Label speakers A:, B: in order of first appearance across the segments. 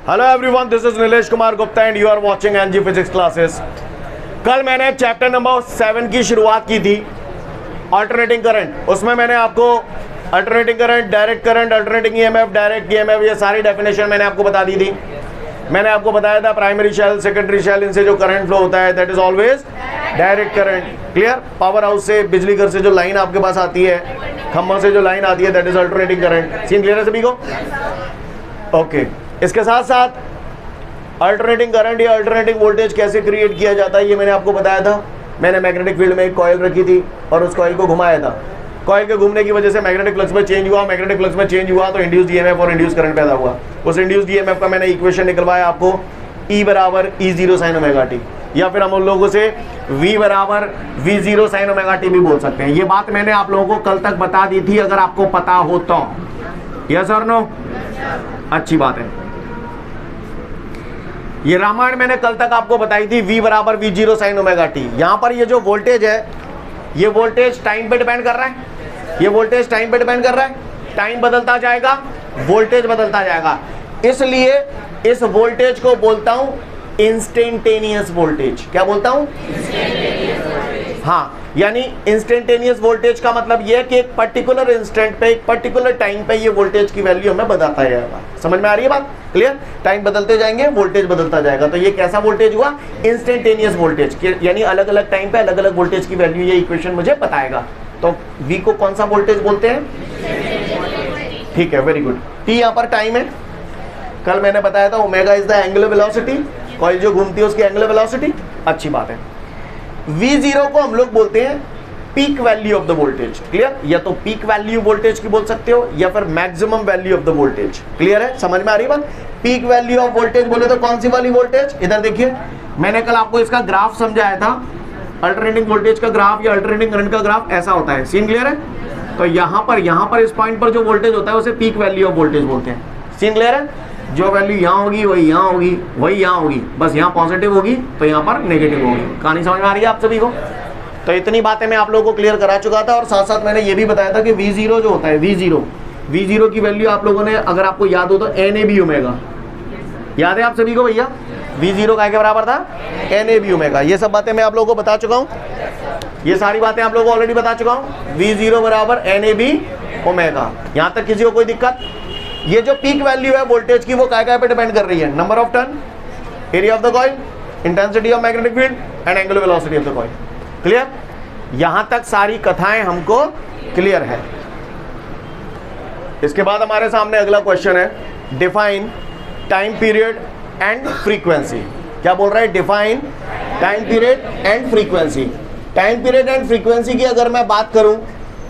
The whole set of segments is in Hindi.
A: Hello everyone, this is Nilesh Kumar Gupta and you are watching NG physics classes. कल मैंने चैप्टर नंबर 7 की शुरुआत की थी, अल्टरनेटिंग करंट। उसमें मैंने आपको alternating current, direct current, alternating EMF, direct EMF, ये सारी डेफिनेशन मैंने आपको बता दी थी। मैंने आपको बताया था प्राइमरी शेल, सेकेंडरी शेल, इनसे जो करंट फ्लो होता है that is always direct current. Clear? Power house से, बिजली घर से जो लाइन आपके पास आती है, खंभों से जो लाइन आती है that is alternating current. Scene clear है सभी को? ओके। इसके साथ साथ अल्टरनेटिंग करंट या अल्टरनेटिंग वोल्टेज कैसे क्रिएट किया जाता है ये मैंने आपको बताया था। मैंने मैग्नेटिक फील्ड में एक कॉइल रखी थी और उस कॉइल को घुमाया था। कॉइल के घूमने की वजह से मैग्नेटिक फ्लक्स में चेंज हुआ, मैग्नेटिक फ्लक्स में चेंज हुआ तो इंड्यूस्ड ईएमएफ और इंड्यूस्ड करंट पैदा हुआ। उस इंड्यूस्ड ईएमएफ का मैंने इक्वेशन निकलवाया आपको, E बराबर E0 sin ओमेगा टी, या फिर हम उन लोगों से V बराबर V0 sin ओमेगा टी भी बोल सकते हैं। ये बात मैंने आप लोगों को कल तक बता दी थी, अगर आपको पता हो तो। यस और नो? अच्छी बात है। ये रामायण मैंने कल तक आपको बताई थी, V बराबर V0 sin ओमेगा टी। यहां पर ये जो वोल्टेज है, ये वोल्टेज टाइम पे डिपेंड कर रहा है। ये वोल्टेज टाइम पे डिपेंड कर रहा है। टाइम बदलता जाएगा, वोल्टेज बदलता जाएगा, इसलिए इस वोल्टेज को बोलता हूं इंस्टेंटेनियस वोल्टेज। क्या बोलता हूं? हाँ, यानी इंस्टेंटेनियस वोल्टेज का मतलब यह है कि एक पर्टिकुलर इंस्टेंट पे, एक पर्टिकुलर टाइम पे ये वोल्टेज की वैल्यू हमें बताता जाएगा। समझ में आ रही है बात? क्लियर? टाइम बदलते जाएंगे, वोल्टेज बदलता जाएगा। तो ये कैसा वोल्टेज हुआ? इंस्टेंटेनियस वोल्टेज, यानी अलग अलग टाइम पे अलग अलग वोल्टेज की वैल्यू ये इक्वेशन मुझे बताएगा। तो V को कौन सा वोल्टेज बोलते हैं? ठीक है, वेरी गुड। T यहाँ पर टाइम है। कल मैंने बताया था omega is the angular velocity, coil जो घूमती है उसकी एंगुलर वेलोसिटी। अच्छी बात है। V0 को हम लोग बोलते हैं peak value of the voltage. Clear? या तो पीक वैल्यू वोल्टेज की बोल सकते हो या फिर maximum value of the voltage. Clear है? समझ में आ रही बात? पीक वैल्यू ऑफ वोल्टेज बोले तो कौन सी वाली वोल्टेज? इधर देखिए, मैंने कल आपको इसका ग्राफ समझाया था। अल्टरनेटिंग वोल्टेज का ग्राफ या अल्टरनेटिंग करंट का ग्राफ ऐसा होता है। सीन क्लियर है? तो यहाँ पर इस पॉइंट पर जो वोल्टेज होता है उसे पीक वैल्यू ऑफ वोल्टेज बोलते हैं। सीन क्लियर है? जो वैल्यू यहाँ होगी वही यहाँ होगी, वही यहाँ होगी, बस यहाँ पॉजिटिव होगी तो यहाँ पर नेगेटिव होगी। कहानी समझ में आ रही है आप सभी को? तो इतनी बातें मैं आप लोगों को क्लियर करा चुका था और साथ साथ मैंने ये भी बताया था कि V0 जो होता है, V0 की वैल्यू आप लोगों ने, अगर आपको याद हो तो NAB ओमेगा। याद है आप सभी को भैया? V0 का के बराबर था NAB ओमेगा। ये सब बातें मैं आप लोगों को बता चुका हूँ, ये सारी बातें आप लोगों को ऑलरेडी बता चुका हूँ। V0 बराबर NAB ओमेगा। यहाँ तक किसी को कोई दिक्कत? ये जो पीक वैल्यू है वोल्टेज की वो काय पे डिपेंड कर रही है? Number of turn, area of the coil, intensity of magnetic field and angular velocity of the coil. Clear? यहां तक सारी कथाएं हमको क्लियर है। इसके बाद हमारे सामने अगला क्वेश्चन है, define time period and frequency. क्या बोल रहा है? Define time period and frequency. Time period and frequency की अगर मैं बात करूं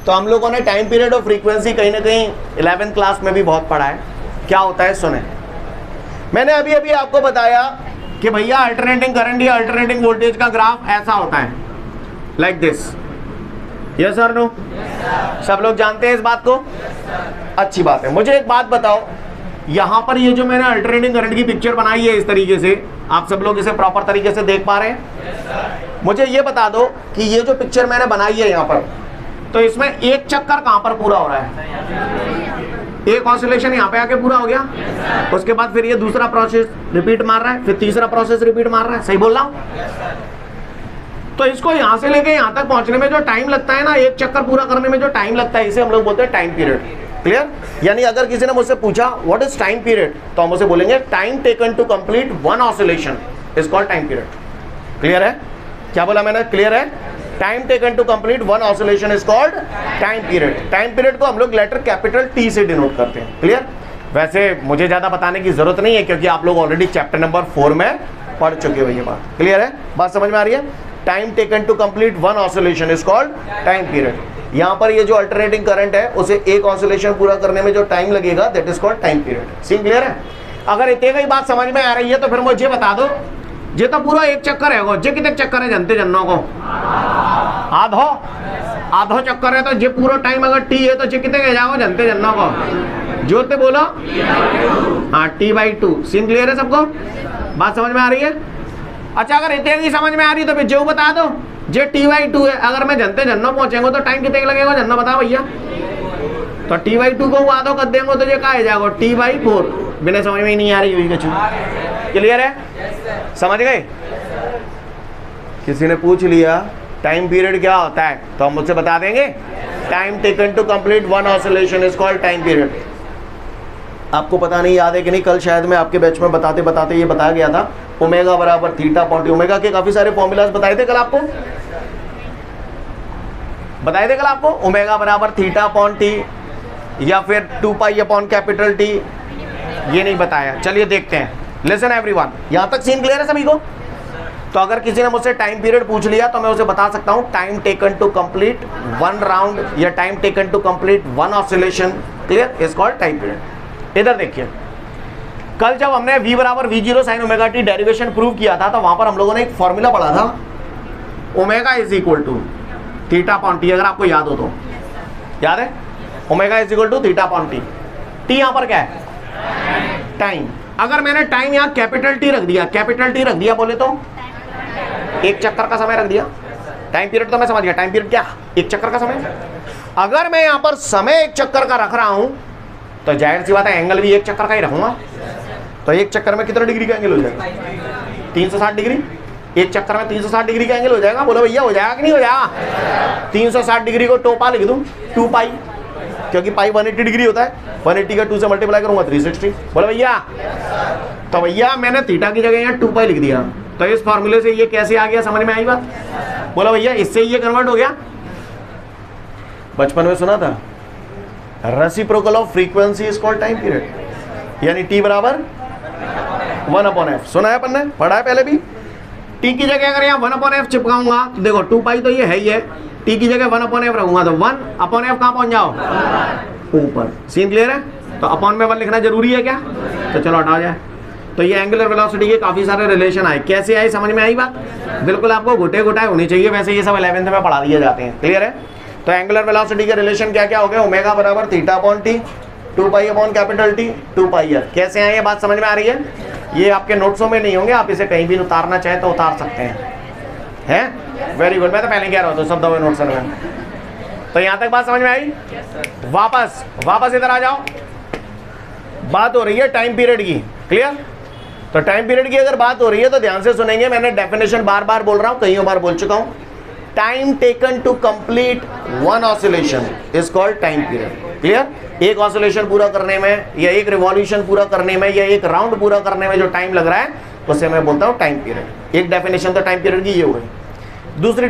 A: तो हम लोगों ने टाइम पीरियड और फ्रीक्वेंसी कहीं ना कहीं 11th क्लास में भी बहुत पढ़ा है। क्या होता है सुने। मैंने अभी अभी आपको बताया कि भैया अल्टरनेटिंग करंट या अल्टरनेटिंग वोल्टेज का ग्राफ ऐसा होता है, लाइक दिस। यस और नो? सब लोग जानते हैं इस बात को? अच्छी बात है। मुझे एक बात बताओ, यहां पर ये जो मैंने अल्टरनेटिंग करंट की पिक्चर बनाई है इस तरीके से, आप सब लोग इसे प्रॉपर तरीके से देख पा रहे हैं? मुझे ये बता दो कि ये जो पिक्चर मैंने बनाई है यहां पर, तो इसमें एक चक्कर कहां पर पूरा हो रहा है? एक ऑसिलेशन यहां पे आके पूरा हो गया, उसके बाद फिर ये दूसरा प्रोसेस रिपीट मार रहा है, फिर तीसरा प्रोसेस रिपीट मार रहा है। सही बोल रहा हूं? तो इसको यहां से लेके यहां तक पहुंचने में जो टाइम लगता है ना, एक चक्कर पूरा करने में जो टाइम लगता है, इसे हम लोग बोलते हैं टाइम पीरियड। क्लियर? यानी अगर किसी ने मुझसे पूछा व्हाट इज टाइम पीरियड, तो हम उसे बोलेंगे time taken to complete one oscillation is called time period. Clear है? क्या बोला मैंने? क्लियर है? Time taken to complete one oscillation is called time period. Time period को हम लोग लेटर कैपिटल T से डिनोट करते हैं। क्लियर? वैसे मुझे ज्यादा बताने की जरूरत नहीं है क्योंकि आप लोग ऑलरेडी चैप्टर नंबर 4 में पढ़ चुके हो ये बात। क्लियर है? बात समझ में आ रही है? Time taken to complete one oscillation is called time period. यहाँ पर ये जो अल्टरनेटिंग करंट है उसे एक ऑसिलेशन पूरा करने में जो टाइम लगेगा that is called time period. Scene clear है? अगर इतने ही बात समझ में आ रही है तो फिर मुझे बता दो, जे तो पूरा एक चक्कर है, जे कितने चक्कर है जानते जन्नों को? आधो चक्कर है, तो जे पूरा टाइम अगर T है तो जे कितने कह जाओ जानते जन्नों को? जो ते बोलो? हाँ, T/2। सीन क्लियर है सबको? बात समझ में आ रही है? अच्छा, अगर इतने ही समझ में आ रही है तो फिर जो बता दो, जे T/2 है, अगर मैं जनते जन्नो पहुंचेंगे तो टाइम कितने लगेगा जन्नो बताओ भैया? तो T/2 को आधो कर देंगे तो ये कहा जाएगा T/4। बिना समझ में ही नहीं आ रही हुई कुछ। क्लियर है, समझ गए? किसी ने पूछ लिया टाइम पीरियड क्या होता है, तो हम मुझसे बता देंगे time taken to complete one oscillation is called time period. आपको पता नहीं याद है कि नहीं, कल शायद मैं आपके बैच में बताते बताते ये बताया गया था, ओमेगा बराबर थीटा अपॉन टी। ओमेगा के काफी सारे फॉर्मूलाज बताए थे कल आपको, बताए थे कल आपको, ओमेगा बराबर थीटा अपॉन टी या फिर 2 पाई अपॉन कैपिटल टी, ये नहीं बताया। चलिए देखते हैं, लिसन एवरीवन, यहां तक सीन क्लियर है सभी को? तो अगर किसी ने मुझसे टाइम पीरियड पूछ लिया तो मैं उसे बता सकता हूं time taken to complete one round या time taken to complete one oscillation, clear, is called time period. इधर देखिए, कल जब हमने v बराबर v0 sine omega t derivation prove किया था तो वहां पर हम लोगों ने एक फॉर्मूला पढ़ा था, omega is equal to theta upon T, अगर आपको याद हो तो, याद है? Omega is equal to theta upon T. T यहां पर क्या है? टाइम। अगर मैंने टाइम यहां कैपिटल टी रख दिया, कैपिटल टी रख दिया बोले तो एक चक्कर का समय रख दिया। टाइम पीरियड तो मैं समझ गया, टाइम पीरियड क्या? एक चक्कर का समय। अगर मैं यहां पर समय एक चक्कर का रख रहा हूं तो जाहिर सी बात है एंगल भी एक चक्कर का ही रखूंगा। तो एक चक्कर में कितना डिग्री का एंगल हो जाएगा? 360 डिग्री। एक चक्कर में 360 डिग्री का एंगल हो जाएगा। बोलो भैया हो जाएगा कि नहीं हो जाएगा? 360 डिग्री को 2 पा लिख दूं, 2 पाई, क्योंकि पाई 180 डिग्री होता है, 180 का 2 से मल्टीप्लाई करूंगा 360। बोलो भैया, तो भैया मैंने थीटा की जगह यहाँ 2 पाई लिख दिया, तो इस फॉर्मूले से ये कैसे आ गया, समझ में आई बात? बोलो भैया, इससे ये कन्वर्ट हो गया। बचपन में सुना था, reciprocal of frequency is called time period, यानी टी बराबर 1/f। सुना है अपन ने, पढ़ा है पहले भी। टी की जगह अगर यहाँ 1/f चिपकाऊंगा तो देखो 2 पाई तो ये है ही है, टी की जगह 1/f रखूंगा तो 1/f कहाँ पहुंच जाओ? ऊपर। सीन क्लियर है? तो अपॉन में 1 लिखना जरूरी है क्या? तो चलो हटा जाए। तो ये एंगुलर वेलोसिटी के काफी सारे रिलेशन आए, कैसे आए समझ में आई बात? बिल्कुल आपको घुटे घुटाए होनी चाहिए, वैसे ये सब 11th में पढ़ा दिए जाते हैं। क्लियर है? तो एंगुलर वेलोसिटी के रिलेशन क्या क्या हो गए? ओमेगा बराबर theta upon T, 2 pi upon capital T, 2 pi R. कैसे आए ये बात समझ में आ रही है? ये आपके नोट्सों में नहीं होंगे, आप इसे कहीं भी उतारना चाहे तो उतार सकते हैं। वेरी गुड, मैं तो पहले कह रहा था सब दो नोट्स में। तो यहां तक बात समझ में आई? वापस इधर आ जाओ। बात हो रही है टाइम पीरियड की, क्लियर? तो टाइम पीरियड की अगर बात हो रही है तो ध्यान से सुनेंगे, मैंने डेफिनेशन बार बार बोल रहा हूं, कई बार बोल चुका हूं। Time taken to complete one oscillation is called time period. Clear? एक ऑसिलेशन पूरा करने में या एक रिवॉल्यूशन पूरा करने में या एक राउंड पूरा करने में जो टाइम लग रहा है उसे मैं बोलता हूं टाइम पीरियड। एक डेफिनेशन तो टाइम पीरियड की ये हो गई। दूसरी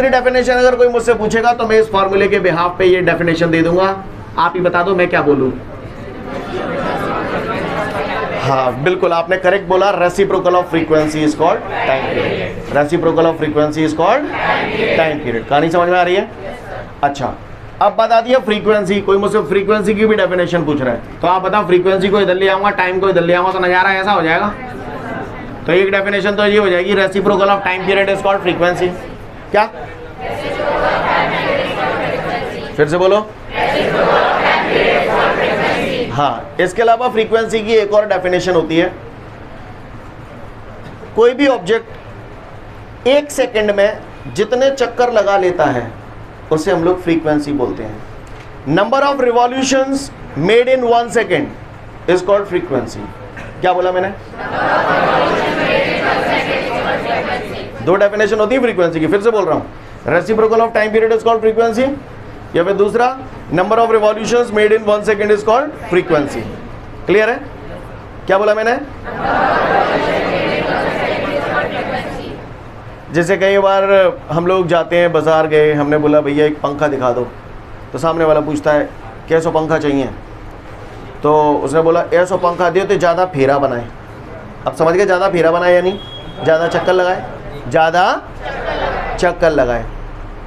A: डेफिनेशन अगर कोई मुझसे पूछेगा तो मैं इस फॉर्मूले के बिहाफ पे ये डेफिनेशन दे दूंगा, आप ही बता दो मैं क्या बोलूं। हाँ बिल्कुल, आपने करेक्ट बोला, reciprocal of frequency is called time period. Reciprocal of frequency is called time period. कहानी समझ में आ रही है? अच्छा, अब बता दिया फ्रीक्वेंसी। कोई मुझसे फ्रीक्वेंसी की भी डेफिनेशन पूछ रहा है तो आप बताओ, फ्रीक्वेंसी को इधर ले आऊंगा, टाइम को इधर ले आऊंगा तो नजारा ऐसा हो जाएगा। तो एक डेफिनेशन तो ये हो जाएगी, reciprocal of time period is called frequency. क्या? फिर से बोलो। हाँ, इसके अलावा फ्रीक्वेंसी की एक और डेफिनेशन होती है, कोई भी ऑब्जेक्ट 1 सेकंड में जितने चक्कर लगा लेता है उसे हम लोग फ्रीक्वेंसी बोलते हैं। Number of revolutions made in 1 second is called frequency. क्या बोला मैंने? 2 डेफिनेशन होती है फ्रीक्वेंसी की, फिर से बोल रहा हूं। Reciprocal of time period is called frequency, या फिर दूसरा, number of revolutions made in 1 second is called frequency. Clear है? क्या बोला मैंने? जैसे कई बार हम लोग जाते हैं, बाजार गए, हमने बोला भैया एक पंखा दिखा दो, तो सामने वाला पूछता है कैसा पंखा चाहिए, तो उसने बोला ऐसा पंखा दियो तो ज़्यादा फेरा बनाए। अब समझ गए, ज़्यादा फेरा बनाए यानी ज़्यादा चक्कर लगाए, ज़्यादा चक्कर लगाए।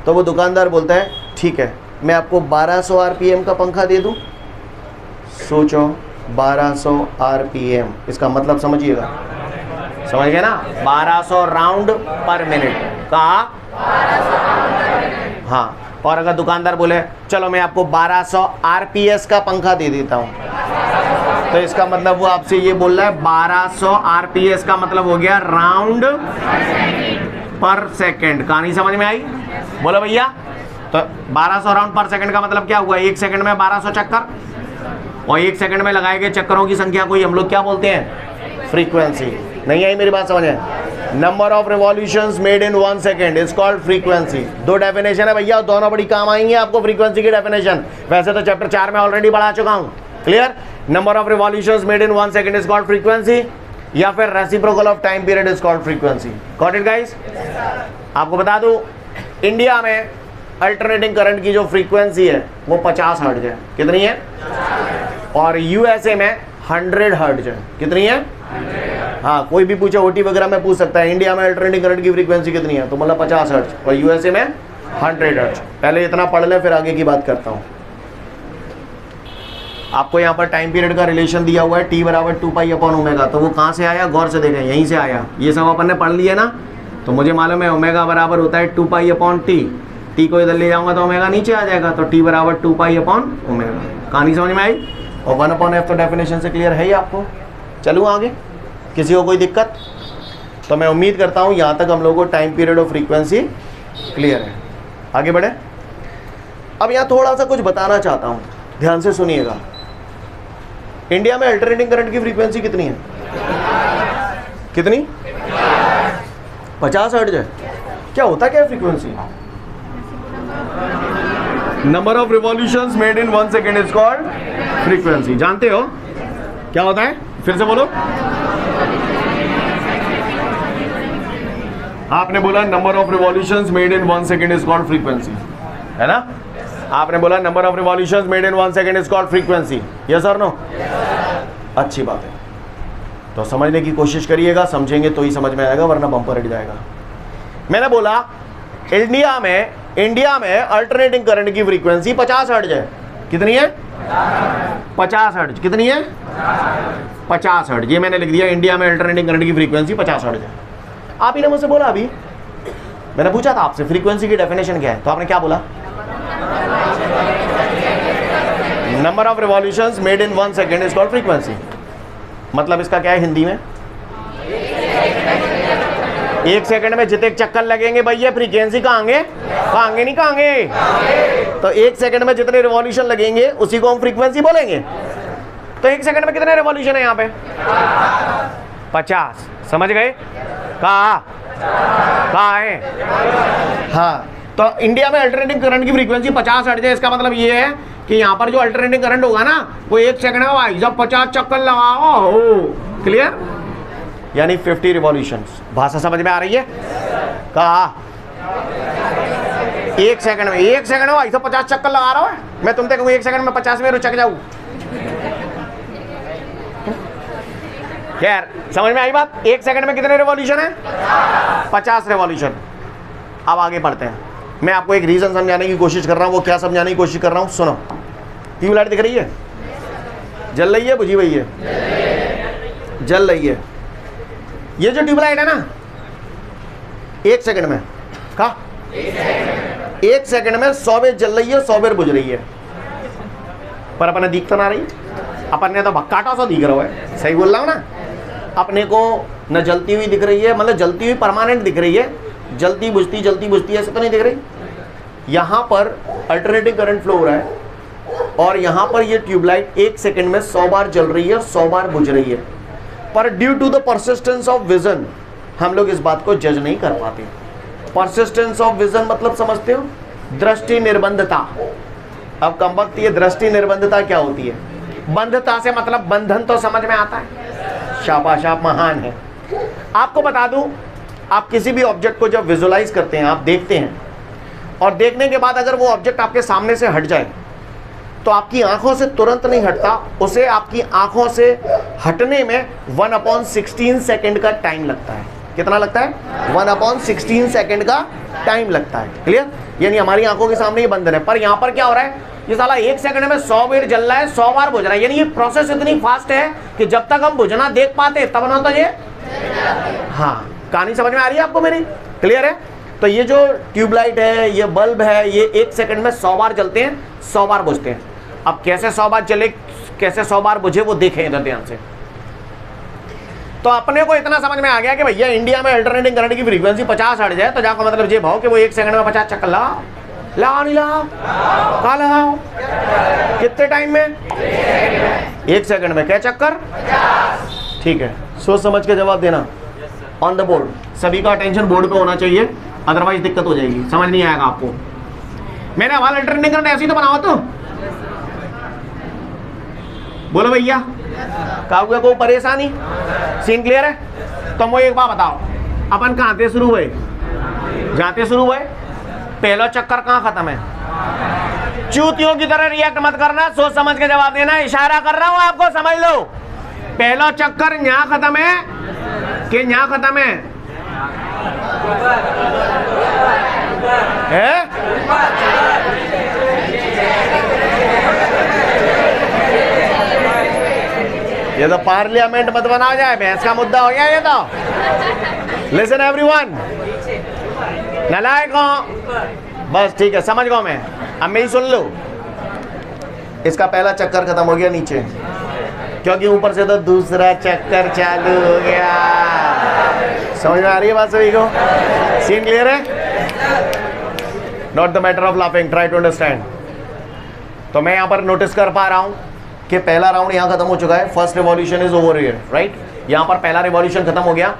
A: तो वो दुकानदार बोलता है ठीक है मैं आपको 1200 RPM का पंखा दे दूं। सोचो 1200 RPM, इसका मतलब समझिएगा, समझ गए ना? 1200 राउंड पर मिनट का। हाँ, और अगर दुकानदार बोले चलो मैं आपको 1200 RPS का पंखा दे देता हूं, तो इसका मतलब वो आपसे ये बोल रहा है 1200 RPS का मतलब हो गया राउंड पर सेकंड। कहानी समझ में आई? बोलो भैया। तो 1200 राउंड पर सेकंड का मतलब क्या हुआ? 1 सेकंड में 1200 चक्कर। और 1 सेकंड में लगाए गए चक्करों की संख्या को ही हम लोग क्या बोलते हैं? फ्रीक्वेंसी। नहीं आई मेरी बात समझ में? Number of revolutions made in 1 second is called frequency. दो डेफिनेशन है भैया, दोनों बड़ी काम आएंगे आपको फ्रीक्वेंसी की डेफिनेशन। वैसे तो चैप्टर 4 में ऑलरेडी बढ़ा चुका हूं। Clear? Number of revolutions made in 1 second is called frequency, या फिर reciprocal of time period is called frequency. Got it guys? आपको बता दूं, इंडिया में अल्टरनेटिंग करंट की जो फ्रीक्वेंसी है वो 50 हर्ट्ज है। कितनी है? और यूएसए में 100 हर्ट्ज है। कितनी है? हाँ, कोई भी पूछे ओटी वगैरह में पूछ सकता है इंडिया में अल्टरनेटिंग करंट की फ्रीक्वेंसी कितनी है, तो मतलब 50 हर्ट्ज और यूएसए में 100 हर्ट्ज। पहले इतना पढ़ ले फिर आगे की बात करता हूँ। आपको यहाँ पर टाइम पीरियड का रिलेशन दिया हुआ है t बराबर 2π/ω। तो वो कहाँ से आया? गौर से देखें, यहीं से आया। ये सब अपन ने पढ़ लिया ना, तो मुझे मालूम है ओमेगा बराबर होता है 2π/t। t को इधर ले जाऊंगा तो ओमेगा नीचे आ जाएगा, तो t बराबर 2π/ω। कहानी समझ में आई? और 1/f तो डेफिनेशन से क्लियर है ही आपको। चलूँ आगे? किसी को कोई दिक्कत? तो मैं उम्मीद करता हूँ यहाँ तक हम लोगों को टाइम पीरियड और फ्रीक्वेंसी क्लियर है। आगे बढ़े। अब यहाँ थोड़ा सा कुछ बताना चाहता हूँ, ध्यान से सुनिएगा। इंडिया में अल्टरनेटिंग करंट की फ्रीक्वेंसी कितनी है? कितनी? 50 हर्ट्ज है। क्या होता क्या frequency? Number of revolutions made in 1 second is called frequency. जानते हो क्या होता है? फिर से बोलो। आपने बोला number of revolutions made in 1 second is called frequency, है ना? आपने बोला number of revolutions made in 1 second is called frequency. Yes और नो? अच्छी बात है। तो समझने की कोशिश करिएगा, समझेंगे तो ही समझ में आएगा, वरना बम्पर हट जाएगा। मैंने बोला इंडिया में अल्टरनेटिंग करंट की फ्रीक्वेंसी 50 हर्ट्ज है। कितनी है? 50 हर्ट्ज। कितनी है? 50 हर्ट्ज। ये मैंने लिख दिया, इंडिया में अल्टरनेटिंग करंट की फ्रीक्वेंसी 50 हर्ट्ज है। आप ही ने मुझसे बोला, अभी मैंने पूछा था आपसे फ्रीक्वेंसी की डेफिनेशन क्या है, तो आपने क्या बोला? Number of revolutions made in 1 second is called frequency. मतलब इसका क्या है हिंदी में? 1 सेकंड में जितने चक्कर लगेंगे भैया फ्रीक्वेंसी कहांगे नहीं कहांगे। तो 1 सेकंड में जितने रिवॉल्यूशन लगेंगे उसी को हम फ्रीक्वेंसी बोलेंगे। तो 1 सेकंड में कितने रिवॉल्यूशन है यहाँ पे? 50। समझ गए? कहाँ है? हाँ, तो इंडिया में अल्टरनेटिंग करंट की फ्रीक्वेंसी 50 हर्ट्ज है। इसका मतलब ये है कि यहाँ पर जो अल्टरनेटिंग करंट होगा ना, वो 1 सेकंड में भाई जब 50 चक्कर लगाओ। क्लियर? यानी 50 रिवॉल्यूशंस। भाषा समझ में आ रही है? कहा 1 सेकंड में भाई सब 50 चक्कर लगा रहा है। मैं तुमसे कहूँ 1 सेकंड में 50 में रुचक जाऊँ। खैर, समझ में आई बात? 1 सेकंड में कितने रिवॉल्यूशन है? 50 रिवॉल्यूशन। अब आगे बढ़ते हैं। मैं आपको एक रीजन समझाने की कोशिश कर रहा हूँ। वो क्या समझाने की कोशिश कर रहा हूँ? सुनो। ट्यूबलाइट दिख रही है? जल रही है, बुझी हुई है? जल रही है। ये जो ट्यूबलाइट है ना, 1 सेकंड में 1 सेकंड में 100 बेर जल रही है, 100 बेर बुझ रही है। पर अपने दिख तो ना रही, अपन ने तो भक्काटा सा दिख रहा है। सही बोल रहा हूँ ना? अपने को न जलती हुई दिख रही है, मतलब जलती हुई परमानेंट दिख रही है, जलती बुझती ऐसे तो नहीं दिख रही। यहाँ पर अल्टरनेटिंग करंट फ्लो हो रहा है और यहाँ पर ये ट्यूबलाइट 1 सेकंड में 100 बार जल रही है, 100 बार बुझ रही है। पर due to the persistence of vision हम लोग इस बात को जज नहीं कर पाते। परसिस्टेंस ऑफ विजन मतलब समझते हो? दृष्टि निर्बंधता। अब कमबख्त ये दृष्टि निर्बंधता क्या होती है? बंधता से मतलब बंधन तो समझ में आता है। शाबाश, आप महान है। आपको बता दूं, आप किसी भी ऑब्जेक्ट को जब विजुलाइज करते हैं, आप देखते हैं और देखने के बाद अगर वो ऑब्जेक्ट आपके सामने से हट जाए तो आपकी आंखों से तुरंत नहीं हटता, उसे आपकी आंखों से हटने में 1/16 सेकंड का टाइम लगता है। कितना लगता है? 1/16 सेकंड का टाइम लगता है। क्लियर? यानी हमारी आंखों के सामने ये बंधन है। पर यहाँ पर क्या हो रहा है? ये साला 1 सेकंड में 100 बार जल रहा है, 100 बार बुझ रहा है। यानी ये प्रोसेस इतनी फास्ट है कि जब तक हम बुझना देख पाते तब ना तो ये। हाँ, कहानी समझ में आ रही है आपको मेरी? क्लियर है? तो ये जो ट्यूबलाइट है, ये बल्ब है, ये 1 सेकंड में 100 बार जलते हैं, 100 बार बुझते हैं। अब कैसे 100 बार चले, कैसे 100 बार बुझे, वो देखें इधर ध्यान से। तो अपने को इतना समझ में आ गया कि भैया इंडिया में अल्टरनेटिंग करंट की फ्रीक्वेंसी 50 हर्ट्ज है, तो जाकर मतलब ये भाव कि वो 1 सेकंड में 50 चक्कर लगाओ। लगाओ नहीं लगाओ? कहाँ लगाओ? कितने टाइम में? 1 सेकंड में। क्या चक्कर? ठीक है, सोच समझ के जवाब देना। ऑन द बोर्ड, सभी का अटेंशन बोर्ड पे होना चाहिए, अदरवाइज दिक्कत हो जाएगी, समझ नहीं आएगा आपको। मैंने हवाला अल्टरनेटिंग करंट ऐसे ही तो बनाओ तो। बोलो भैया, काहुआ को परेशानी? सीन क्लियर है? तो मुझे एक बात बताओ, अपन कहाँ से शुरू हुए? जाते शुरू हुए। पहला चक्कर कहाँ खत्म है? चूतियों की तरह रिएक्ट मत करना, सोच समझ के जवाब देना। इशारा कर रहा हूं आपको, समझ लो। पहला चक्कर यहां खत्म है कि यहां खत्म है? ये तो पार्लियामेंट मत बनाओ जाए, बहस का मुद्दा हो गया ये तो। लिसन एवरीवन, नालायक हो बस, ठीक है, समझ गया मैं। अब मेरी सुन लो, इसका पहला चक्कर खत्म हो गया नीचे, क्योंकि ऊपर से तो दूसरा चक्कर चालू हो गया। समझ में आ रही है बात सभी को? सीन क्लियर है? Not the matter of laughing, try to understand. तो मैं यहाँ पर नोटिस कर पा रहा हूँ कि पहला राउंड यहाँ खत्म हो चुका है। First revolution is over here, right? यहाँ पर पहला रिवॉल्यूशन खत्म हो गया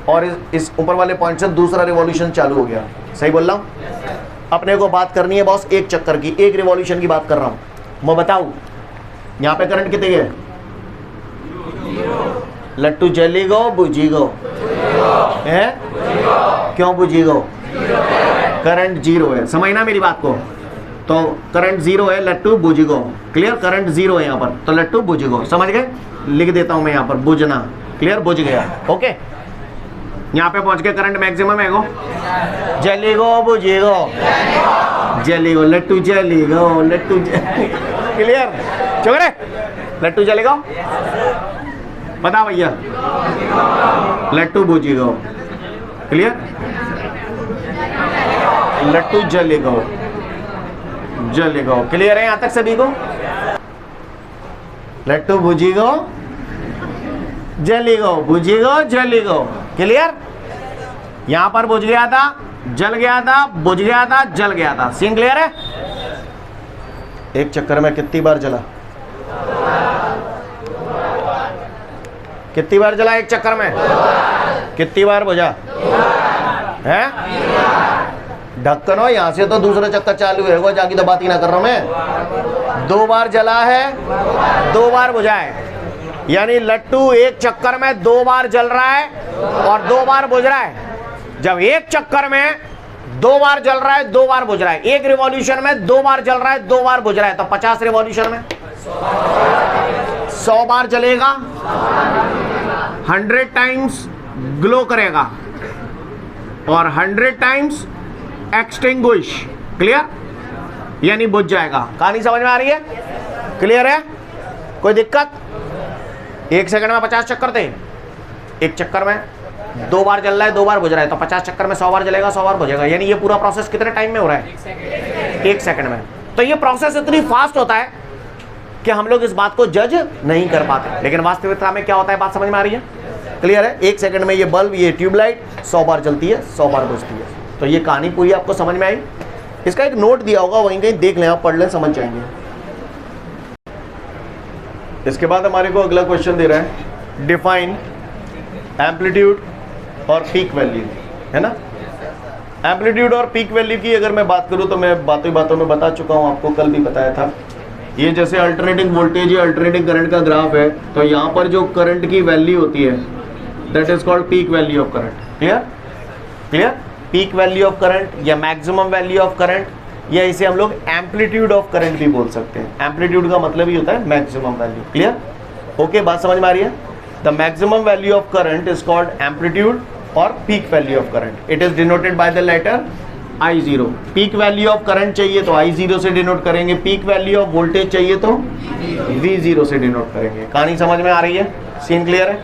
A: और इस ऊपर वाले पॉइंट से दूसरा रिवॉल्यूशन चालू हो गया। सही बोल रहा हूँ? अपने को बात करनी है बॉस एक चक्कर की, एक रिवॉल्यूशन की बात कर रहा हूँ। मैं बताऊँ यहाँ पे करंट कितने गए? लट्टू जली गो बुझी गो है? क्यों बुझी गो? करंट 0 है। समझना मेरी बात को। तो करंट 0 है, लट्टू बुझी गो। क्लियर? करंट 0 है यहाँ पर, तो लट्टू बुझी गो। समझ गए? लिख देता हूँ मैं यहाँ पर, बुझना। क्लियर? बुझ गया। ओके, यहाँ पे पहुंच के करंट मैक्सिमम है गो। जली गो बुझी गो, जली गो, लट्टू जली गो, लट्टू। क्लियर? चुप रे, लट्टू जली गो। बता भैया, लट्टू बुझी गो। क्लियर? लट्टू जली गो, जली गो। क्लियर है यहाँ तक सभी को? लट्टू बुझी गो, जली गो, बुझी गो, जली गो। क्लियर? यहां पर बुझ गया था, जल गया था, बुझ गया था, जल गया था। सीन क्लियर है? एक चक्कर में कितनी बार जला? कितनी बार जला एक चक्कर में? कितनी बार बुझा है? ढक्कन हो, यहां से तो दूसरा चक्कर चालू है, जाके तो बात ही ना कर रहा हूं मैं। 2 बार जला है, 2 बार बुझा है, यानी लट्टू एक चक्कर में 2 बार जल रहा है और 2 बार बुझ रहा है। जब एक चक्कर में 2 बार जल रहा है, 2 बार बुझ रहा है, एक रिवॉल्यूशन में 2 बार जल रहा है, 2 बार बुझ रहा है, तो 50 रिवॉल्यूशन में 100 बार जलेगा, 100 टाइम्स ग्लो करेगा और 100 टाइम्स एक्सटिंग्विश। क्लियर? यानी बुझ जाएगा। कहानी समझ में आ रही है? क्लियर है? कोई दिक्कत? 1 सेकंड में 50 चक्कर थे, एक चक्कर में 2 बार जल रहा है, 2 बार बुझ रहा है, तो 50 चक्कर में 100 बार जलेगा, 100 बार बुझेगा। यानी ये पूरा प्रोसेस कितने टाइम में हो रहा है? 1 सेकंड में। तो ये प्रोसेस इतनी फास्ट होता है कि हम लोग इस बात को जज नहीं कर पाते, लेकिन वास्तविकता में क्या होता है, बात समझ में आ रही है? क्लियर है? 1 सेकंड में ये बल्ब, ये ट्यूबलाइट 100 बार जलती है, 100 बार बुझती है। तो ये कहानी पूरी आपको समझ में आई? इसका एक नोट दिया होगा, वहीं कहीं देख लें आप, पढ़ लें, समझ जाएंगे। इसके बाद हमारे को अगला क्वेश्चन दे रहा है, डिफाइन एम्पलीट्यूड और पीक वैल्यू, है ना? एम्पलीट्यूड और पीक वैल्यू की अगर मैं बात करूं तो मैं बातों में बता चुका हूं, आपको कल भी बताया था। ये जैसे अल्टरनेटिंग वोल्टेज या अल्टरनेटिंग करंट का ग्राफ है, तो यहाँ पर जो करंट की वैल्यू होती है that is called peak value of current. Clear? Clear? Peak value of current या मैक्सिमम वैल्यू ऑफ करंट, या इसे हम लोग एम्पलीट्यूड ऑफ करंट भी बोल सकते हैं। एम्पलीट्यूड का मतलब ही होता है मैक्सिमम वैल्यू। क्लियर? ओके, बात समझ में आ रही है? The maximum value of current is called amplitude और peak value of current. It is denoted by the letter I0। Peak value of current चाहिए तो I0 से डिनोट करेंगे, पीक वैल्यू ऑफ वोल्टेज चाहिए तो V0 से डिनोट करेंगे। कहानी समझ में आ रही है? सीन क्लियर है?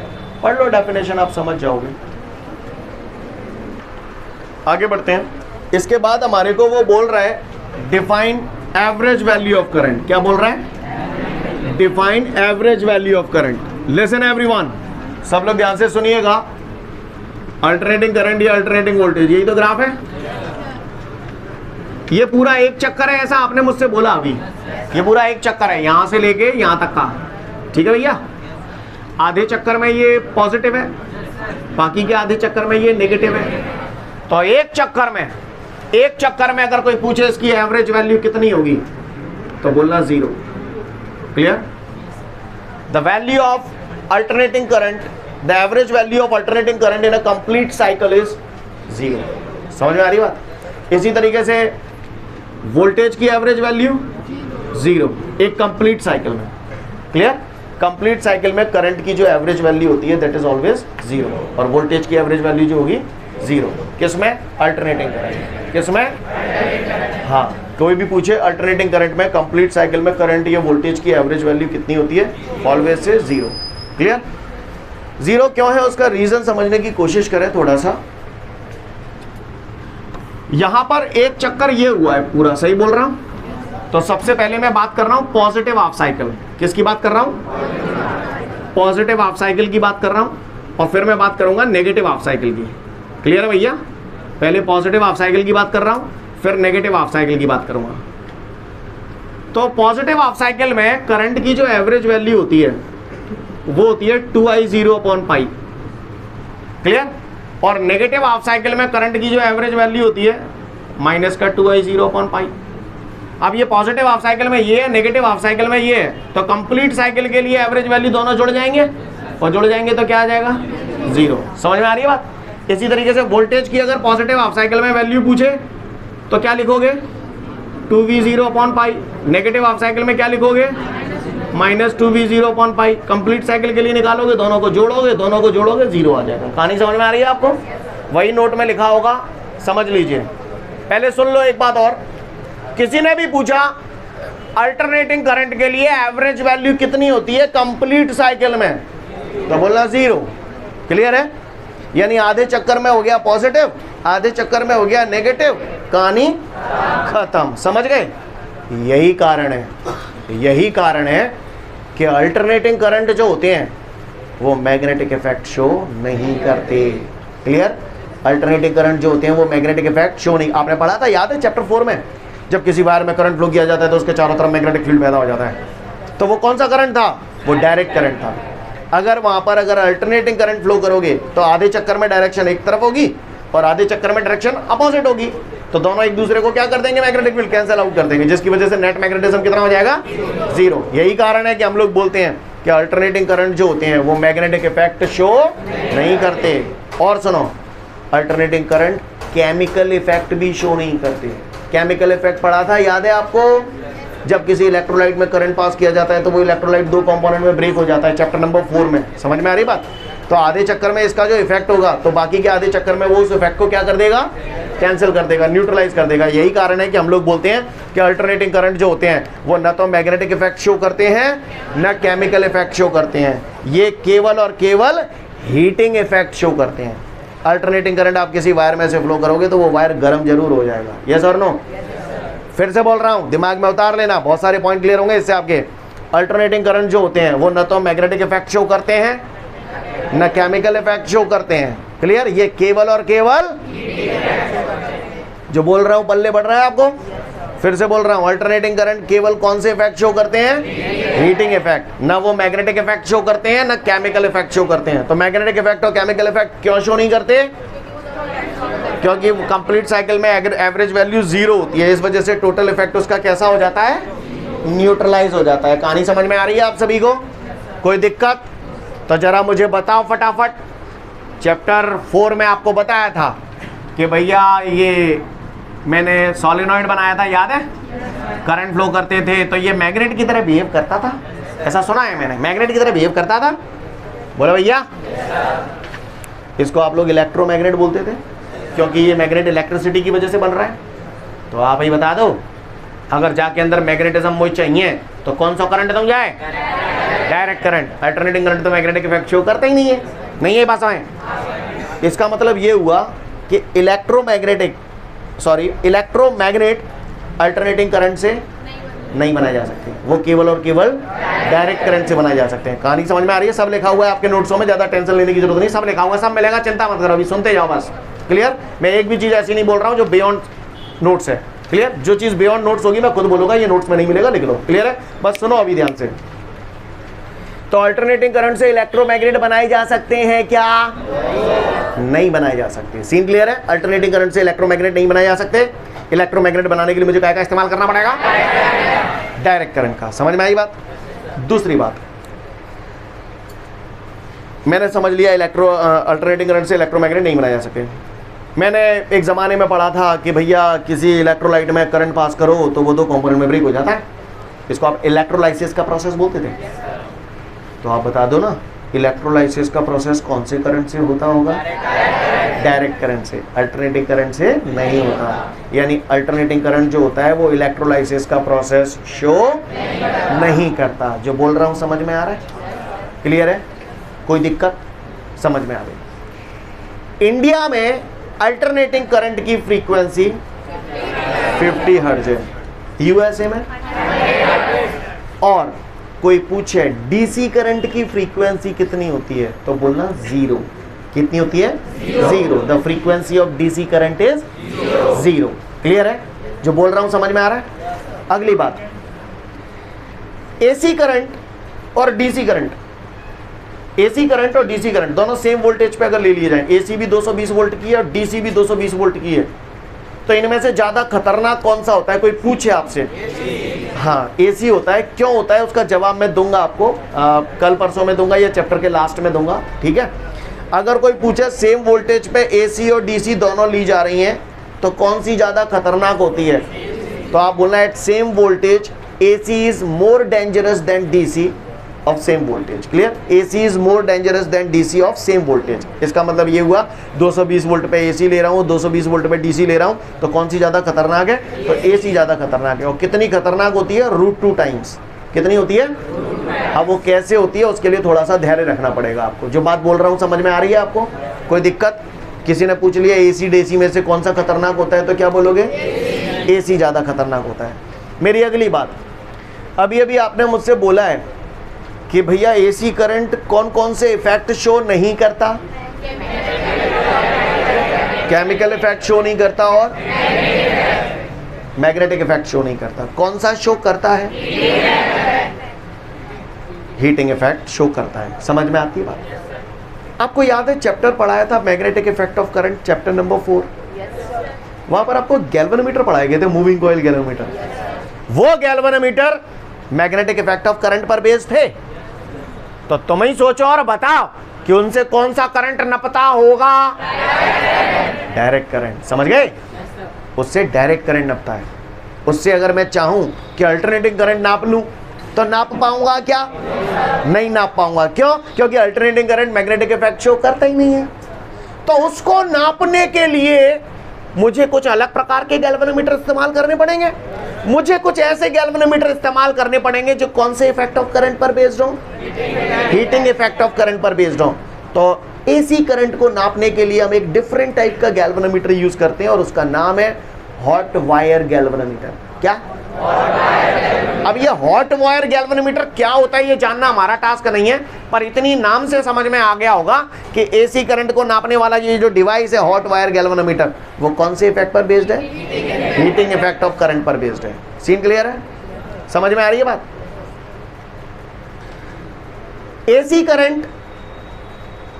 A: पढ़ लो डेफिनेशन, आप समझ जाओगे। आगे बढ़ते हैं। इसके बाद हमारे को वो बोल रहा है define average value of current. क्या बोल रहा है? Define average value of current. Listen everyone, सब लोग ध्यान से सुनिएगा। अल्टरनेटिंग करंट या अल्टरनेटिंग वोल्टेज, यही तो ग्राफ है। ये पूरा एक चक्कर है, ऐसा आपने मुझसे बोला अभी, ये पूरा एक चक्कर है यहां से लेके यहां तक का, ठीक है भैया। आधे चक्कर में ये पॉजिटिव है, बाकी के आधे चक्कर में ये नेगेटिव है। तो एक चक्कर में अगर कोई पूछे इसकी एवरेज वैल्यू कितनी होगी तो बोलना 0। Clear? The value of alternating current, the average value of alternating current in a complete cycle is 0। समझ में आ रही बात? इसी तरीके से वोल्टेज की एवरेज वैल्यू 0 एक कंप्लीट साइकिल में। क्लियर? कंप्लीट साइकिल में करंट की जो एवरेज वैल्यू होती है दैट इज ऑलवेज 0, और वोल्टेज की एवरेज वैल्यू जो होगी 0। किसमें? Alternating current. किसमें? हाँ, कोई भी पूछे अल्टरनेटिंग करंट में कंप्लीट साइकिल में करंट या वोल्टेज की एवरेज वैल्यू कितनी होती है, ऑलवेज से 0। क्लियर? 0 क्यों है उसका रीजन समझने की कोशिश करें थोड़ा सा। यहां पर एक चक्कर ये हुआ है पूरा, सही बोल रहा हूं? तो सबसे पहले मैं बात कर रहा हूं पॉजिटिव हाफ साइकिल। किसकी बात कर रहा हूं? पॉजिटिव हाफ साइकिल की बात कर रहा हूं, और फिर मैं बात करूंगा नेगेटिव हाफ साइकिल की। क्लियर है भैया? पहले पॉजिटिव हाफ साइकिल की बात कर रहा हूं, फिर नेगेटिव हाफ साइकिल की बात करूंगा। तो पॉजिटिव हाफ साइकिल में करंट की जो एवरेज वैल्यू होती है वो होती है 2I0/π। क्लियर? और नेगेटिव हाफ साइकिल में करंट की जो एवरेज वैल्यू होती है माइनस का 2I0/π। अब ये पॉजिटिव हाफ साइकिल में ये है, नेगेटिव हाफ साइकिल में ये है, तो कंप्लीट साइकिल के लिए एवरेज वैल्यू दोनों जुड़ जाएंगे, और जुड़ जाएंगे तो क्या आ जाएगा? 0। समझ में आ रही है बात? इसी तरीके से वोल्टेज की अगर पॉजिटिव हाफ साइकिल में वैल्यू पूछे तो क्या लिखोगे? 2V0/π। नेगेटिव हाफ साइकिल में क्या लिखोगे? Minus 2V0/π। कंप्लीट साइकिल के लिए निकालोगे, दोनों को जोड़ोगे, 0 आ जाएगा। कहानी समझ में आ रही है आपको? वही नोट में लिखा होगा, समझ लीजिए। पहले सुन लो एक बात और, किसी ने भी पूछा अल्टरनेटिंग करंट के लिए एवरेज वैल्यू कितनी होती है कंप्लीट साइकिल में, तो बोलना 0। क्लियर है? यानी आधे चक्कर में हो गया पॉजिटिव, आधे चक्कर में हो गया नेगेटिव, कहानी खत्म। समझ गए? यही कारण है कि अल्टरनेटिंग करंट जो होते हैं वो मैग्नेटिक इफेक्ट शो नहीं करते। क्लियर? अल्टरनेटिंग करंट जो होते हैं वो मैग्नेटिक इफेक्ट शो नहीं। आपने पढ़ा था, याद है चैप्टर 4 में, जब किसी वायर में करंट फ्लो किया जाता है तो उसके चारों तरफ मैग्नेटिक फील्ड पैदा हो जाता है। तो वो कौन सा करंट था? वो डायरेक्ट करंट था। अगर वहां पर अगर अल्टरनेटिंग करंट फ्लो करोगे तो आधे चक्कर में डायरेक्शन एक तरफ होगी और आधे चक्कर में डायरेक्शन अपोजिट होगी, तो दोनों एक दूसरे को क्या कर देंगे? मैग्नेटिक फील्ड कैंसिल आउट कर देंगे, जिसकी वजह से नेट मैग्नेटिज्म कितना हो जाएगा? 0। यही कारण है कि हम लोग बोलते हैं कि अल्टरनेटिंग करंट जो होते हैं वो मैग्नेटिक इफेक्ट शो नहीं करते। और सुनो, अल्टरनेटिंग करंट केमिकल इफेक्ट भी शो नहीं करते। केमिकल इफेक्ट पढ़ा था, याद है आपको? जब किसी इलेक्ट्रोलाइट में करंट पास किया जाता है तो वो इलेक्ट्रोलाइट 2 कंपोनेंट में ब्रेक हो जाता है, चैप्टर नंबर 4 में। समझ में आ रही बात? तो आधे चक्कर में इसका जो इफेक्ट होगा तो बाकी के आधे चक्कर में वो उस इफेक्ट को क्या कर देगा? कैंसिल कर देगा, न्यूट्रलाइज कर देगा। यही कारण है कि हम लोग बोलते हैं कि अल्टरनेटिंग करंट जो होते हैं वो न तो मैग्नेटिक इफेक्ट शो करते हैं न केमिकल इफेक्ट शो करते हैं, ये केवल और केवल हीटिंग इफेक्ट शो करते हैं। अल्टरनेटिंग करंट आप किसी वायर में से फ्लो करोगे तो वो वायर गर्म जरूर हो जाएगा। यस और नो? फिर से बोल रहा हूं, दिमाग में उतार लेना, बहुत सारे पॉइंट क्लियर होंगे इससे आपके। अल्टरनेटिंग करंट जो होते हैं वो न तो मैग्नेटिक इफेक्ट शो करते हैं न केमिकल इफेक्ट शो करते हैं। क्लियर? ये केवल और केवल, जो बोल रहा हूं पल्ले बढ़ रहा है आपको? फिर से बोल रहा हूं, अल्टरनेटिंग करंट केवल कौन से इफेक्ट शो करते हैं? Heating effect. न वो मैग्नेटिक इफेक्ट शो करते हैं न केमिकल इफेक्ट शो करते हैं। तो मैग्नेटिक इफेक्ट और केमिकल इफेक्ट क्यों शो नहीं करते? क्योंकि कंप्लीट साइकिल में एवरेज वैल्यू 0 होती है, इस वजह से टोटल इफेक्ट उसका कैसा हो जाता है? न्यूट्रलाइज हो जाता है। कहानी समझ में आ रही है आप सभी को? कोई दिक्कत? तो जरा मुझे बताओ फटाफट। चैप्टर 4 में आपको बताया था कि भैया ये मैंने सोलेनॉइड बनाया था, याद है? करंट फ्लो करते थे तो ये मैग्नेट की तरह बिहेव करता था, ऐसा सुना है मैंने, मैग्नेट की तरह बिहेव करता था। बोलो भैया, इसको आप लोग इलेक्ट्रोमैग्नेट बोलते थे क्योंकि ये मैग्नेट इलेक्ट्रिसिटी की वजह से बन रहा है। तो आप ही बता दो, अगर जाके अंदर मैग्नेटिज्म मुझे चाहिए तो कौन सा करंट तुम जाए? Direct current. अल्टरनेटिंग करंट तो मैग्नेटिक इफेक्ट शो करता ही नहीं है। नहीं है भाषाएं? इसका मतलब ये हुआ कि इलेक्ट्रोमैग्नेट अल्टरनेटिंग करंट से नहीं बनाए जा सकते, वो केवल और केवल डायरेक्ट करंट से बनाए जा सकते हैं। कहानी समझ में आ रही है? सब लिखा हुआ है आपके नोट्सों में, ज्यादा टेंशन लेने की जरूरत नहीं, सब लिखा हुआ है, सब मिलेगा, चिंता मत करो, अभी सुनते जाओ बस। क्लियर? मैं एक भी चीज ऐसी नहीं बोल रहा हूँ जो बियॉन्ड नोट्स है, क्लियर? जो चीज बियॉन्ड नोट्स होगी मैं खुद बोलूंगा, ये नोट्स में नहीं मिलेगा, लिख लो। क्लियर है? बस सुनो अभी ध्यान से। तो अल्टरनेटिंग करंट से इलेक्ट्रोमैग्नेट बनाए जा सकते हैं क्या? नहीं बनाए जा सकते। सीन क्लियर है? अल्टरनेटिंग करंट से इलेक्ट्रोमैग्नेट नहीं बनाए जा सकते। इलेक्ट्रोमैग्नेट बनाने के लिए मुझे क्या का इस्तेमाल करना पड़ेगा? डायरेक्ट करंट का। समझ में आई बात? दूसरी बात, मैंने समझ लिया अल्टरनेटिंग करंट से इलेक्ट्रोमैग्नेट नहीं बनाए जा सकते। मैंने एक ज़माने में पढ़ा था कि भैया किसी इलेक्ट्रोलाइट में करंट पास करो तो वो 2 कंपोनेंट में ब्रेक हो जाता है। इसको आप इलेक्ट्रोलाइसिस का प्रोसेस बोलते थे। तो आप बता दो ना, इलेक्ट्रोलाइसिस का प्रोसेस कौन से करंट से होता होगा? डायरेक्ट करंट से, अल्टरनेटिंग करंट से नहीं होता। यानी अल्टरनेटिंग करंट जो होता है वो इलेक्ट्रोलाइसिस का प्रोसेस शो नहीं करता। जो बोल रहा हूँ समझ में आ रहा है? क्लियर है? कोई दिक्कत? समझ में आ गई? इंडिया में अल्टरनेटिंग करंट की फ्रीक्वेंसी 50 हर्ट्ज है। यूएसए में? और कोई पूछे डीसी करंट की फ्रीक्वेंसी कितनी होती है तो बोलना 0। कितनी होती है? 0। The frequency of DC current is 0। Clear है? जो बोल रहा हूं समझ में आ रहा है? अगली बात, एसी करंट और डीसी करंट, एसी करंट और डीसी करंट दोनों सेम वोल्टेज पे अगर ले लिए जाए, एसी भी 220 वोल्ट की है और डीसी भी 220 वोल्ट की है, तो इनमें से ज्यादा खतरनाक कौन सा होता है? कोई पूछे आपसे? हाँ, एसी होता है। क्यों होता है उसका जवाब मैं दूंगा आपको, कल परसों में दूंगा या चैप्टर के लास्ट में दूंगा। ठीक है? अगर कोई पूछे सेम वोल्टेज पे एसी और डीसी दोनों ली जा रही हैं तो कौन सी ज्यादा खतरनाक होती है? तो आप बोलना at same voltage AC is more dangerous than DC of same voltage. Clear? AC is more dangerous than DC of same voltage. इसका मतलब ये हुआ 220 वोल्ट पे एसी ले रहा हूँ, 220 वोल्ट पे डीसी ले रहा हूँ, तो कौन सी ज्यादा खतरनाक है? तो एसी ज्यादा खतरनाक है। और कितनी खतरनाक होती है? √2 टाइम्स। कितनी होती है? अब वो कैसे होती है उसके लिए थोड़ा सा धैर्य रखना पड़ेगा आपको। जो बात बोल रहा हूँ समझ में आ रही है आपको? कोई दिक्कत? किसी ने पूछ लिया एसी डीसी में से कौन सा खतरनाक होता है तो क्या बोलोगे? एसी ज्यादा खतरनाक होता है। मेरी अगली बात, अभी अभी आपने मुझसे बोला है कि भैया एसी करंट कौन कौन से इफेक्ट शो नहीं करता? केमिकल इफेक्ट शो नहीं करता और मैग्नेटिक इफेक्ट शो नहीं करता। कौन सा शो करता है? हीटिंग इफेक्ट शो करता है। समझ में आती है बात? आपको याद है चैप्टर पढ़ाया था magnetic effect of current, chapter number 4। वहां पर आपको गैल्वेनोमीटर पढ़ाए गए थे, मूविंग कॉइल गैल्वेनोमीटर। वो galvanometer magnetic effect of current पर बेस्ड थे। तो तुम ही सोचो और बताओ कि उनसे कौन सा करंट नपता होगा? Direct current. समझ गए? उससे डायरेक्ट करंट नपता है। उससे अगर मैं चाहूं कि अल्टरनेटिंग करंट नाप लूं तो नाप पाऊंगा क्या? नहीं नाप पाऊंगा। क्यों? क्योंकि alternating current magnetic effect show करता ही नहीं है। तो उसको नापने के लिए मुझे कुछ अलग प्रकार के गैल्वेनोमीटर इस्तेमाल करने पड़ेंगे। मुझे कुछ ऐसे गैल्वेनोमीटर इस्तेमाल करने पड़ेंगे जो कौन से इफेक्ट ऑफ करंट पर बेस्ड हो? हीटिंग इफेक्ट ऑफ करंट पर बेस्ड हो। तो एसी करंट को नापने के लिए हम एक डिफरेंट टाइप का गैल्वेनोमीटर यूज करते हैं और उसका नाम है हॉट वायर गैल्वेनोमीटर। क्या? अब ये हॉट वायर गैल्वेनोमीटर क्या होता है ये जानना हमारा टास्क नहीं है, पर इतनी नाम से समझ में आ गया होगा कि एसी करंट को नापने वाला ये जो डिवाइस है हॉट वायर गैल्वेनोमीटर, वो कौन से इफेक्ट पर बेस्ड है? हीटिंग इफेक्ट ऑफ करंट पर बेस्ड है। सीन क्लियर है? समझ में आ रही है बात? AC current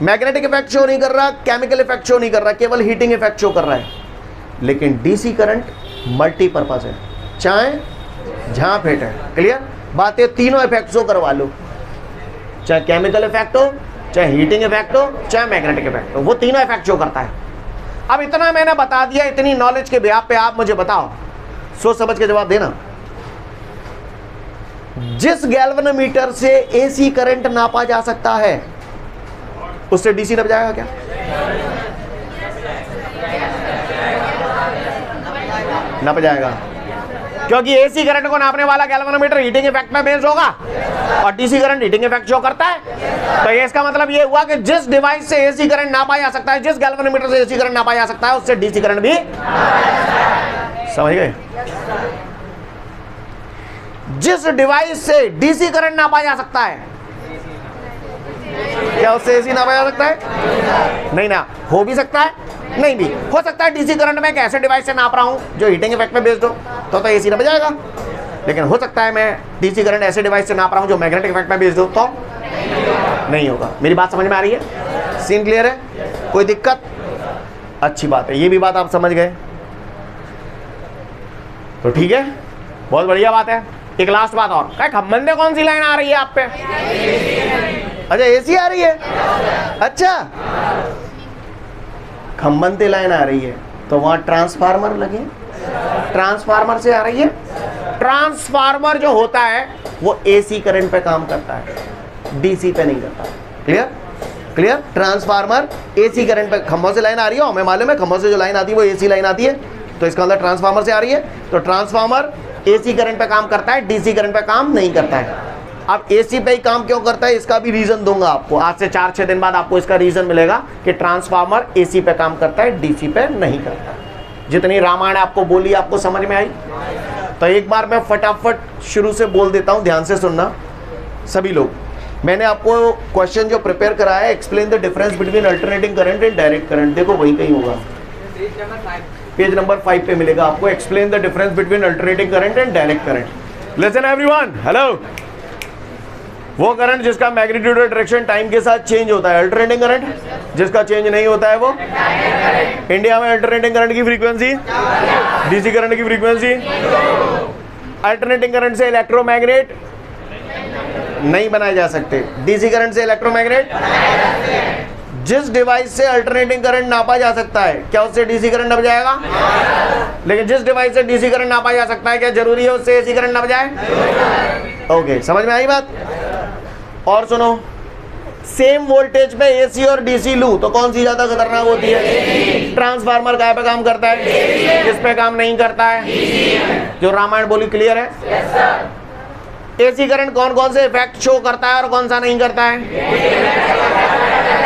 A: magnetic effect show नहीं कर रहा, केमिकल इफेक्ट शो नहीं कर रहा, केवल हीटिंग इफेक्ट शो कर रहा है। लेकिन डीसी करंट मल्टीपर्पज है, चाहे जहां फेट है। क्लियर? बातें तीनों इफेक्ट शो करवा लो, चाहे केमिकल इफेक्ट हो, चाहे हीटिंग इफेक्ट हो, चाहे मैग्नेटिक इफेक्ट हो, वो तीनों इफेक्ट शो करता है। अब इतना मैंने बता दिया, इतनी नॉलेज के बिहाफ पे आप मुझे बताओ, सोच समझ के जवाब देना। जिस गैल्वेनोमीटर से एसी करंट नापा जा सकता है उससे डीसी नप जाएगा क्या? नप जाएगा, क्योंकि एसी करंट को नापने वाला गैल्वेनोमीटर हीटिंग इफेक्ट में बेस्ड होगा और DC current heating effect show करता है। तो ये इसका मतलब ये हुआ कि जिस डिवाइस से एसी करंट नापा जा सकता है, जिस गैल्वेनोमीटर से एसी करंट नापा जा सकता है, उससे डीसी करंट भी। समझ गए? जिस डिवाइस से डीसी करंट नापा जा सकता है, क्या उससे एसी नापा जा सकता है? नहीं ना। हो भी सकता है नहीं भी हो सकता है डीसी करंट में एक ऐसे डिवाइस से नाप रहा हूं जो हीटिंग इफेक्ट पे बेस्ड हो तो एसी ना बजाएगा, लेकिन हो सकता है मैं डीसी करंट ऐसे डिवाइस से नाप रहा हूं जो मैग्नेटिक इफेक्ट पे बेस्ड हो तो नहीं होगा। मेरी बात समझ में आ रही है? सीन क्लियर है? कोई दिक्कत? अच्छी बात है, ये भी बात आप समझ गए तो ठीक है, बहुत बढ़िया बात है। एक लास्ट बात और, क्या खम्बन से कौन सी लाइन आ रही है आप पे? अच्छा एसी आ रही है, अच्छा खम्बन से लाइन आ रही है तो वहां ट्रांसफार्मर लगे, ट्रांसफार्मर से आ रही है। ट्रांसफार्मर जो होता है वो एसी करंट पे काम करता है, डीसी पे नहीं करता। Clear? Clear? Transformer AC current पे, खंभों से लाइन आ रही है, हमें मालूम है खंभों से जो लाइन आती है वो एसी लाइन आती है, तो इसका मतलब ट्रांसफार्मर से आ रही है, तो ट्रांसफार्मर एसी करंट पे काम करता है, डीसी करंट पे काम नहीं करता है। अब एसी पे ही काम क्यों करता है इसका भी रीजन दूंगा आपको, आज से 4-6 दिन बाद आपको इसका रीजन मिलेगा कि ट्रांसफार्मर एसी पे काम करता है, डीसी पे नहीं करता। जितनी रामायण आपको बोली आपको समझ में आई? तो एक बार मैं फटाफट शुरू से बोल देता हूं, ध्यान से सुनना सभी लोग। मैंने आपको क्वेश्चन जो प्रिपेयर करा है, explain the difference between alternating current and direct current, देखो वही कहीं होगा, पेज नंबर 5 पे मिलेगा आपको, explain the difference between alternating current and direct current. Listen everyone, hello. वो करंट जिसका मैग्नीट्यूड और डायरेक्शन टाइम के साथ चेंज होता है अल्टरनेटिंग करंट, जिसका चेंज नहीं होता है वो इंडिया में अल्टरनेटिंग करंट की फ्रीक्वेंसी, डीसी करंट की फ्रीक्वेंसी, अल्टरनेटिंग करंट से इलेक्ट्रोमैग्नेट नहीं बनाए जा सकते, डीसी करंट से इलेक्ट्रोमैग्नेट। जिस डिवाइस से अल्टरनेटिंग करंट नापा जा सकता है क्या उससे डीसी करंट नप जाएगा? लेकिन जिस डिवाइस से डीसी करंट नापा जा सकता है क्या जरूरी है उससे एसी करंट नप जाए? ओके, समझ में आई बात? और सुनो, सेम वोल्टेज पे एसी और डीसी लूं तो कौन सी ज्यादा खतरनाक होती है? ट्रांसफार्मर काय पे काम करता है, किस पे काम नहीं करता है? जो रामायण बोली क्लियर है? एसी करंट कौन कौन से इफेक्ट शो करता है और कौन सा नहीं करता है?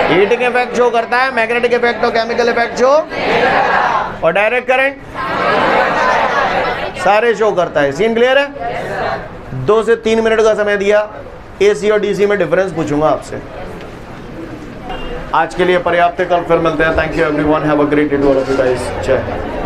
A: हीटिंग इफेक्ट शो करता है, मैग्नेटिक इफेक्ट और केमिकल इफेक्ट शो, और डायरेक्ट करंट सारे शो करता है। सीन क्लियर है? 2 से 3 मिनट का समय दिया, एसी और डीसी में डिफरेंस पूछूंगा आपसे। आज के लिए पर्याप्त है, कल फिर मिलते हैं। Thank you everyone, have a great day to all of you guys. जय।